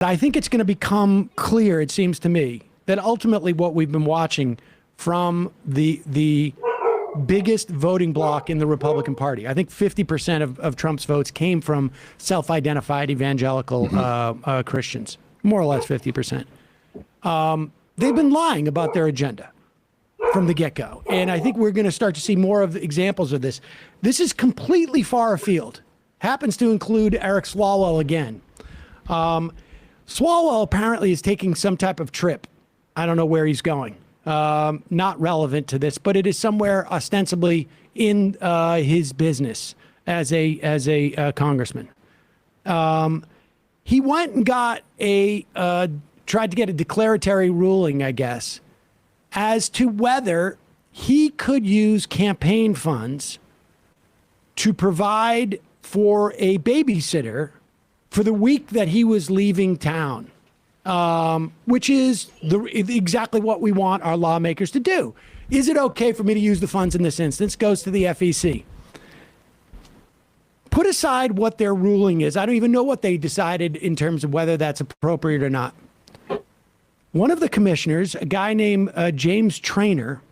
I think it's going to become clear, it seems to me, that ultimately what we've been watching from the biggest voting bloc in the Republican Party, I think 50% of Trump's votes came from self-identified evangelical Christians, more or less 50%. They've been lying about their agenda from the get-go. And I think we're going to start to see more of examples of this. This is completely far afield. Happens to include Eric Swalwell again. Swalwell apparently is taking some type of trip. I don't know where he's going. Not relevant to this, but it is somewhere ostensibly in his business as a congressman. He went and got tried to get a declaratory ruling, I guess, as to whether he could use campaign funds to provide for a babysitter for the week that he was leaving town, which is exactly what we want our lawmakers to do. Is it okay for me to use the funds in this instance? Goes to the FEC. Put aside what their ruling is. I don't even know what they decided in terms of whether that's appropriate or not. One of the commissioners, a guy named James Traynor,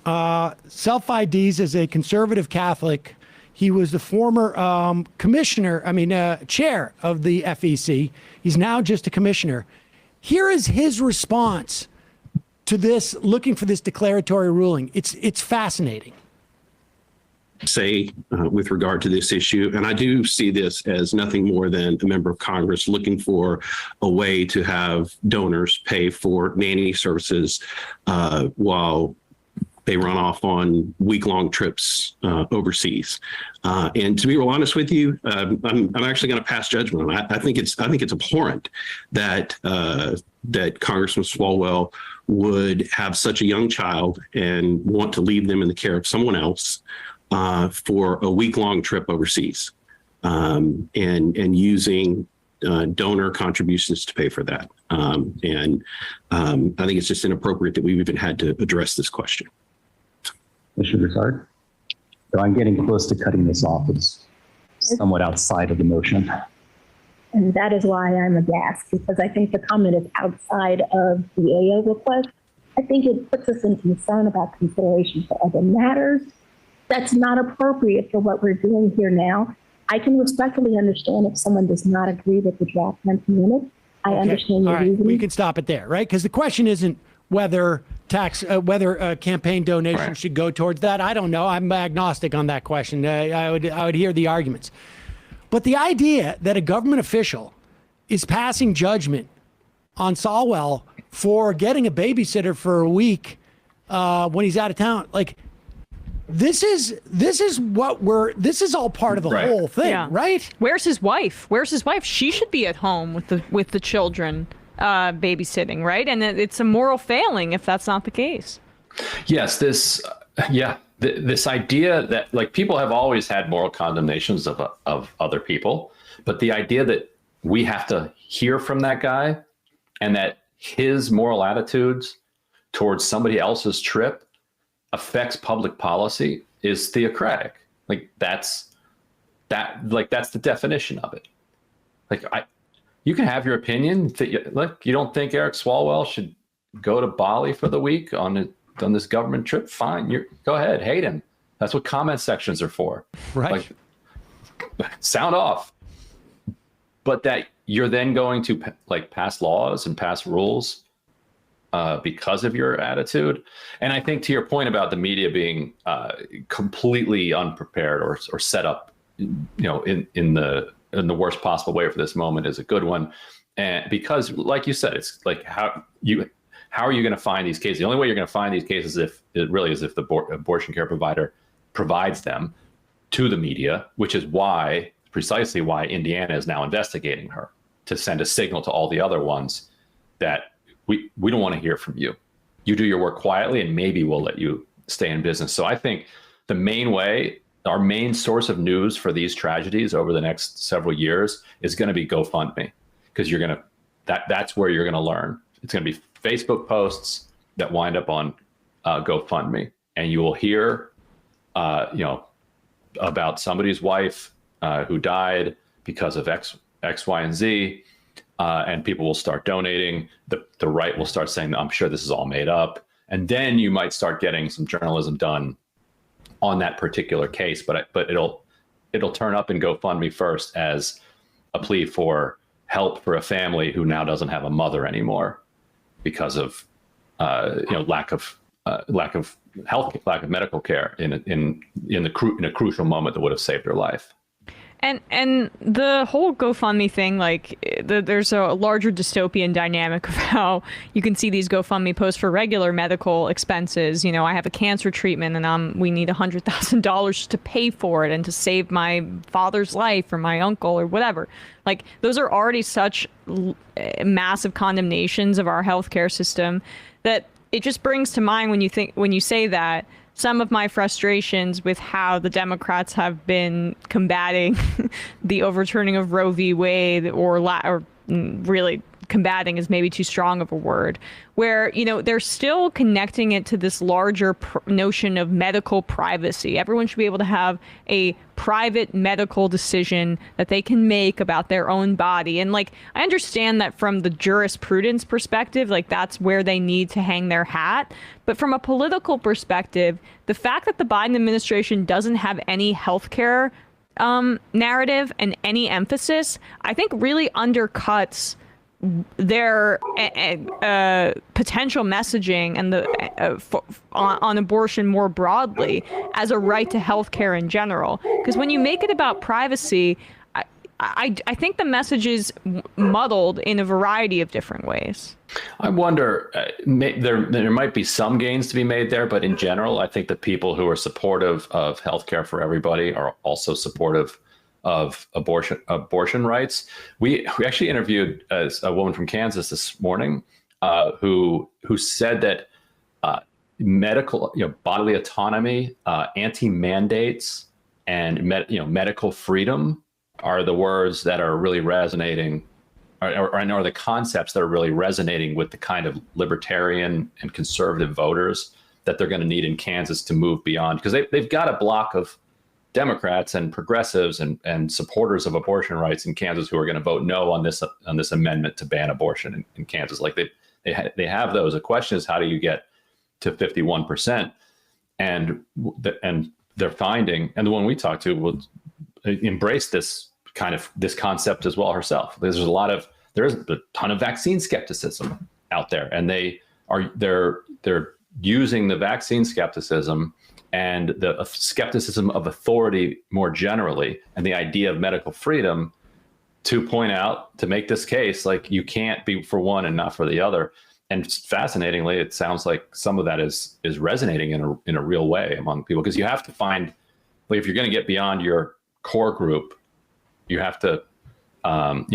self-ids as a conservative Catholic. He was the former chair of the FEC. He's now just a commissioner. Here is his response to this, looking for this declaratory ruling. It's fascinating. Say with regard to this issue, and I do see this as nothing more than a member of Congress looking for a way to have donors pay for nanny services while they run off on week-long trips overseas. And to be real honest with you, I'm actually going to pass judgment on it. I think it's abhorrent that that Congressman Swalwell would have such a young child and want to leave them in the care of someone else for a week-long trip overseas, and using donor contributions to pay for that. I think it's just inappropriate that we've even had to address this question. Commissioner Broussard? So I'm getting close to cutting this off. It's somewhat outside of the motion. And that is why I'm aghast, because I think the comment is outside of the AO request. I think it puts us in concern about consideration for other matters. That's not appropriate for what we're doing here now. I can respectfully understand if someone does not agree with the draft 10 minutes. I understand your reasoning. We can stop it there, right? Because the question isn't whether campaign donations should go towards that. I don't know. I'm agnostic on that question. I would hear the arguments. But the idea that a government official is passing judgment on Swalwell for getting a babysitter for a week when he's out of town, like, this is all part of the whole thing, right? Where's his wife? She should be at home with the children, babysitting, right? And it's a moral failing if that's not the case. Yes, this idea that, like, people have always had moral condemnations of other people, but the idea that we have to hear from that guy and that his moral attitudes towards somebody else's trip affects public policy is theocratic. That's the definition of it. You can have your opinion. You don't think Eric Swalwell should go to Bali for the week on this government trip? Fine, go ahead, hate him. That's what comment sections are for. Right. Sound off. But that you're then going to pass laws and pass rules because of your attitude. And I think to your point about the media being completely unprepared or set up, in the worst possible way for this moment is a good one. And because, like you said, it's like how are you going to find these cases? The only way you're going to find these cases if the abortion care provider provides them to the media, which is precisely why Indiana is now investigating her, to send a signal to all the other ones that we don't want to hear from you. You do your work quietly and maybe we'll let you stay in business. So I think our main source of news for these tragedies over the next several years is going to be GoFundMe, because that's where you're going to learn. It's going to be Facebook posts that wind up on GoFundMe, and you will hear, about somebody's wife who died because of X, Y, and Z. and people will start donating. The right will start saying, I'm sure this is all made up. And then you might start getting some journalism done on that particular case. But it'll turn up in GoFundMe first as a plea for help for a family who now doesn't have a mother anymore because of lack of health, lack of medical care in a crucial moment that would have saved her life. And the whole GoFundMe thing, like there's a larger dystopian dynamic of how you can see these GoFundMe posts for regular medical expenses. I have a cancer treatment and we need $100,000 to pay for it and to save my father's life or my uncle or whatever. Like those are already such massive condemnations of our healthcare system that it just brings to mind when you say that, some of my frustrations with how the Democrats have been combating the overturning of Roe v. Wade, or really combating is maybe too strong of a word, where, they're still connecting it to this larger notion of medical privacy. Everyone should be able to have a private medical decision that they can make about their own body. And I understand that from the jurisprudence perspective, that's where they need to hang their hat. But from a political perspective, the fact that the Biden administration doesn't have any healthcare narrative and any emphasis, I think really undercuts their potential messaging and on abortion more broadly as a right to health care in general. Because when you make it about privacy, I think the message is muddled in a variety of different ways. I wonder, there might be some gains to be made there, but in general, I think the people who are supportive of healthcare for everybody are also supportive of abortion rights. We actually interviewed a woman from Kansas this morning who said that medical, bodily autonomy, anti-mandates, and medical freedom are the words that are really resonating, or the concepts that are really resonating with the kind of libertarian and conservative voters that they're going to need in Kansas to move beyond, because they've got a block of Democrats and progressives and supporters of abortion rights in Kansas who are going to vote no on this amendment to ban abortion in Kansas. Like they have those. The question is, how do you get to 51%? And they're finding, and the one we talked to will embrace this concept as well herself. There's a ton of vaccine skepticism out there, and they're using the vaccine skepticism and the skepticism of authority more generally, and the idea of medical freedom to point out, to make this case, like you can't be for one and not for the other. And fascinatingly, it sounds like some of that is resonating in a real way among people, because you have to find, like, if you're going to get beyond your core group, you have to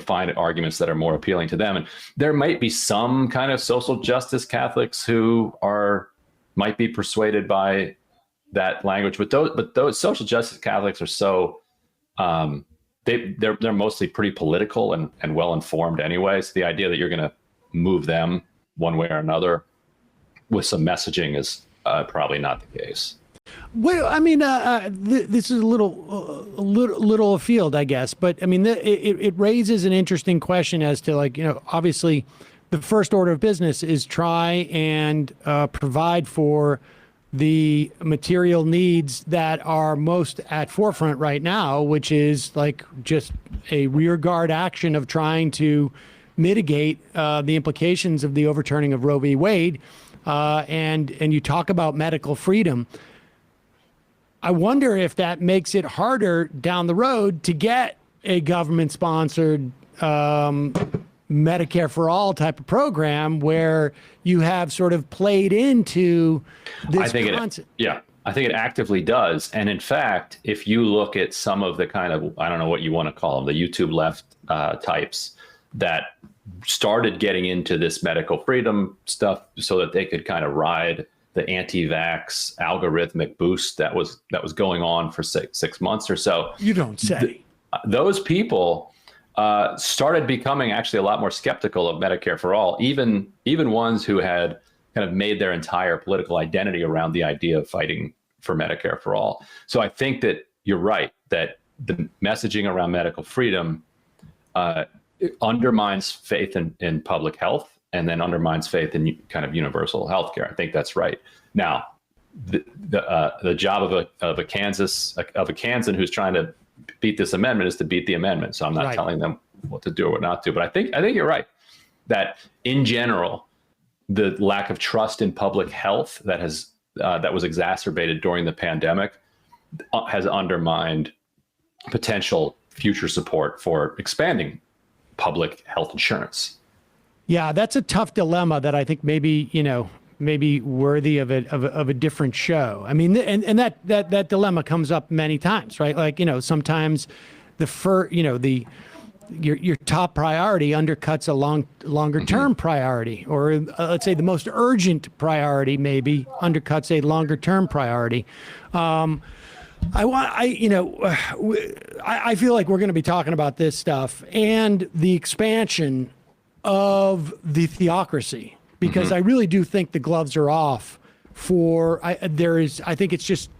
find arguments that are more appealing to them. And there might be some kind of social justice Catholics who might be persuaded by that language, but those social justice Catholics are so they're mostly pretty political and well informed anyway. So the idea that you're going to move them one way or another with some messaging is probably not the case. Well, I mean, this is a little afield, I guess, but I mean, it raises an interesting question as to, like, obviously, the first order of business is try and provide for the material needs that are most at forefront right now, which is like just a rearguard action of trying to mitigate the implications of the overturning of Roe v. Wade. And you talk about medical freedom. I wonder if that makes it harder down the road to get a government-sponsored Medicare for all type of program where you have sort of played into this concept. I think it actively does. And in fact, if you look at some of the kind of, I don't know what you want to call them, the YouTube left types that started getting into this medical freedom stuff so that they could kind of ride the anti-vax algorithmic boost that was going on for six months or so. You don't say. Those people started becoming actually a lot more skeptical of Medicare for all, even ones who had kind of made their entire political identity around the idea of fighting for Medicare for all. So I think that you're right, that the messaging around medical freedom undermines faith in public health, and then undermines faith in kind of universal healthcare. I think that's right. Now, the job of a Kansan who's trying to beat this amendment is to beat the amendment. So I'm not telling them what to do or what not to do. But I think you're right that in general, the lack of trust in public health that was exacerbated during the pandemic has undermined potential future support for expanding public health insurance. Yeah, that's a tough dilemma that I think maybe worthy of a different show. I mean, and that dilemma comes up many times, right? Like, sometimes your top priority undercuts a longer term priority, or let's say the most urgent priority maybe undercuts a longer term priority. I feel like we're going to be talking about this stuff and the expansion of the theocracy, because I really do think the gloves are off I think it's just,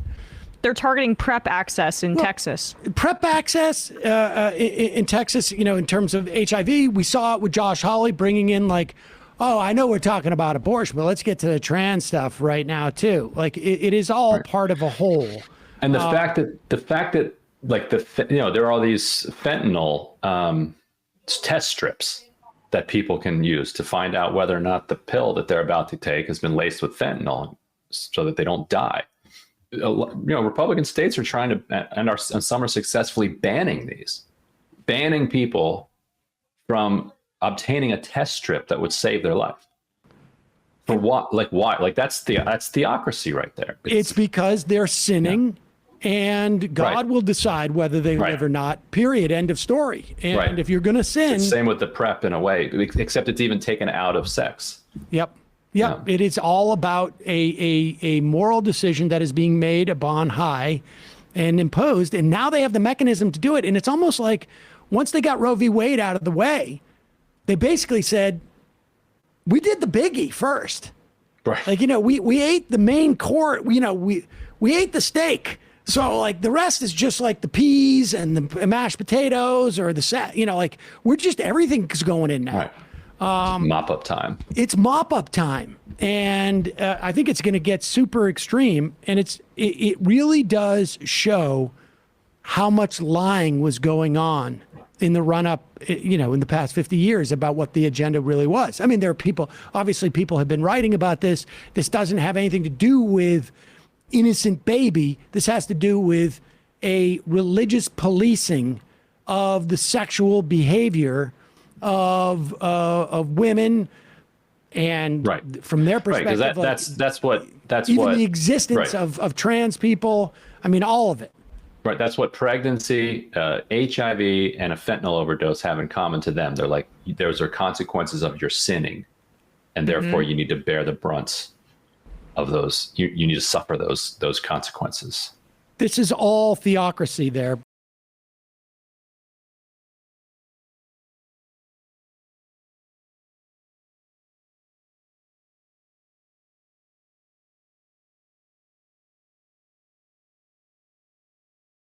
they're targeting PrEP access in Texas. PrEP access in Texas, in terms of HIV, we saw it with Josh Hawley bringing in I know we're talking about abortion, but let's get to the trans stuff right now too. Like it is all part of a whole. And the fact that there are all these fentanyl test strips that people can use to find out whether or not the pill that they're about to take has been laced with fentanyl so that they don't die. Republican states are trying to, and some are successfully banning people from obtaining a test strip that would save their life. For what? Like why? Like that's theocracy right there. It's because they're sinning, and God will decide whether they live or not. Period. End of story. And if you're going to sin, it's the same with the PrEP in a way, except it's even taken out of sex. Yep. It is all about a moral decision that is being made upon high and imposed, and now they have the mechanism to do it. And it's almost like once they got Roe v. Wade out of the way, they basically said, we did the biggie first. Right. Like, we ate the main course, we ate the steak. So the rest is just like the peas and the mashed potatoes or we're just, everything's going in now. Right. Mop up time. It's mop up time. And I think it's going to get super extreme. And it really does show how much lying was going on in the run up, in the past 50 years about what the agenda really was. I mean, there are obviously people have been writing about this. This doesn't have anything to do with innocent baby. This has to do with a religious policing of the sexual behavior of women, and from their perspective, that's what the existence of trans people. I mean, all of it. Right. That's what pregnancy, HIV, and a fentanyl overdose have in common to them. They're like, those are consequences of your sinning, and therefore you need to bear the brunt of those. You need to suffer those consequences. This is all theocracy there,